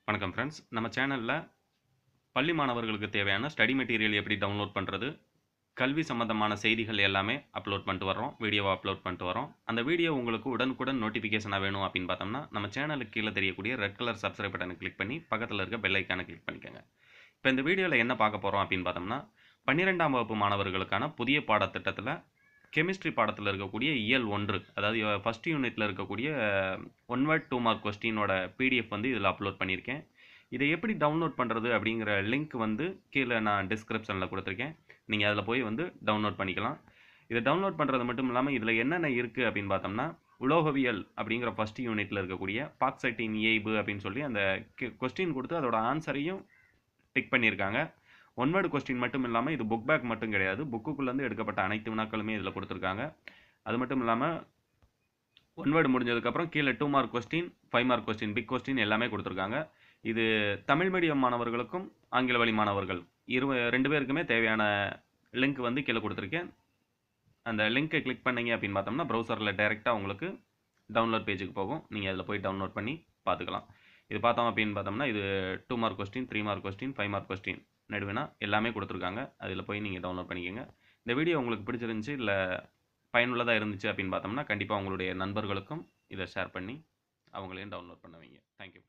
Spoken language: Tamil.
வணக்கம் ஃப்ரெண்ட்ஸ். நம்ம சேனல்ல பள்ளி மாணவர்களுக்கு தேவையான ஸ்டடி மெட்டீரியல் எப்படி டவுன்லோட் பண்ணுறது, கல்வி சம்பந்தமான செய்திகள் எல்லாமே அப்லோட் பண்ணிட்டு வர்றோம். வீடியோவா அப்லோட் பண்ணிட்டு வரோம். அந்த வீடியோ உங்களுக்கு உடனுக்குடன் நோட்டிஃபிகேஷனாக வேணும் அப்படின்னு பார்த்தோம்னா, நம்ம சேனலுக்கு கீழே தெரியக்கூடிய ரெட் கலர் சப்ஸ்கிரைப் பட்டனை கிளிக் பண்ணி பக்கத்தில் இருக்க பெல் ஐக்கானை கிளிக் பண்ணிக்கோங்க. இப்போ இந்த வீடியோவில் என்ன பார்க்க போகிறோம் அப்படின்னு பார்த்தோம்னா, 12ஆம் வகுப்பு மாணவர்களுக்கான புதிய பாடத்திட்டத்தில் கெமிஸ்ட்ரி பாடத்தில் இருக்கக்கூடிய இயல் 1, அதாவது ஃபஸ்ட் யூனிட்டில் இருக்கக்கூடிய ஒன் வேர்ட் 2 மார்க் கொஸ்டினோட பிடிஎஃப் வந்து இதில் அப்லோட் பண்ணியிருக்கேன். இதை எப்படி டவுன்லோட் பண்ணுறது அப்படிங்கிற லிங்க் வந்து கீழே நான் டிஸ்கிரிப்ஷனில் கொடுத்துருக்கேன். நீங்கள் அதில் போய் வந்து டவுன்லோட் பண்ணிக்கலாம். இதை டவுன்லோட் பண்ணுறது மட்டும் இல்லாமல் இதில் என்னென்ன இருக்குது அப்படின்னு பார்த்தோம்னா, உலோகவியல் அப்படிங்கிற ஃபஸ்ட் யூனிட்டில் இருக்கக்கூடிய பாக்சைட்டின் இயைபு அப்படின்னு சொல்லி அந்த கொஸ்டின் கொடுத்து அதோட ஆன்சரையும் டிக் பண்ணியிருக்காங்க. ஒன் வேர்டு கொஸ்டின் மட்டும் இல்லாமல் இது புக் பேக் மட்டும் கிடையாது, புக்குக்குள்ளேருந்து எடுக்கப்பட்ட அனைத்து வினாக்களுமே இதில் கொடுத்துருக்காங்க. அது மட்டும் இல்லாமல் ஒன் வேர்டு முடிஞ்சதுக்கப்புறம் கீழே 2 mark question, 5 mark question, big question எல்லாமே கொடுத்துருக்காங்க. இது தமிழ் மீடியம் மாணவர்களுக்கும் ஆங்கில வழி மாணவர்கள் ரெண்டு பேருக்குமே தேவையான லிங்க் வந்து கீழே கொடுத்துருக்கேன். அந்த லிங்க்கை கிளிக் பண்ணீங்க அப்படின்னு பார்த்தோம்னா ப்ரௌசரில் டைரெக்டாக உங்களுக்கு டவுன்லோட் பேஜுக்கு போகும். நீங்கள் அதில் போய் டவுன்லோட் பண்ணி பார்த்துக்கலாம். இது பார்த்தோம் அப்படின்னு பார்த்தோம்னா இது 2 mark question, 3 mark question, 5 mark question நடுவினா எல்லாமே கொடுத்துருக்காங்க. அதில் போய் நீங்கள் டவுன்லோட் பண்ணிக்கோங்க. இந்த வீடியோ உங்களுக்கு பிடிச்சிருந்துச்சு இல்லை பயனுள்ளதாக இருந்துச்சு அப்படின்னு பார்த்தோம்னா கண்டிப்பாக உங்களுடைய நண்பர்களுக்கும் இதை ஷேர் பண்ணி அவங்களையும் டவுன்லோட் பண்ண வைங்க. தேங்க்யூ.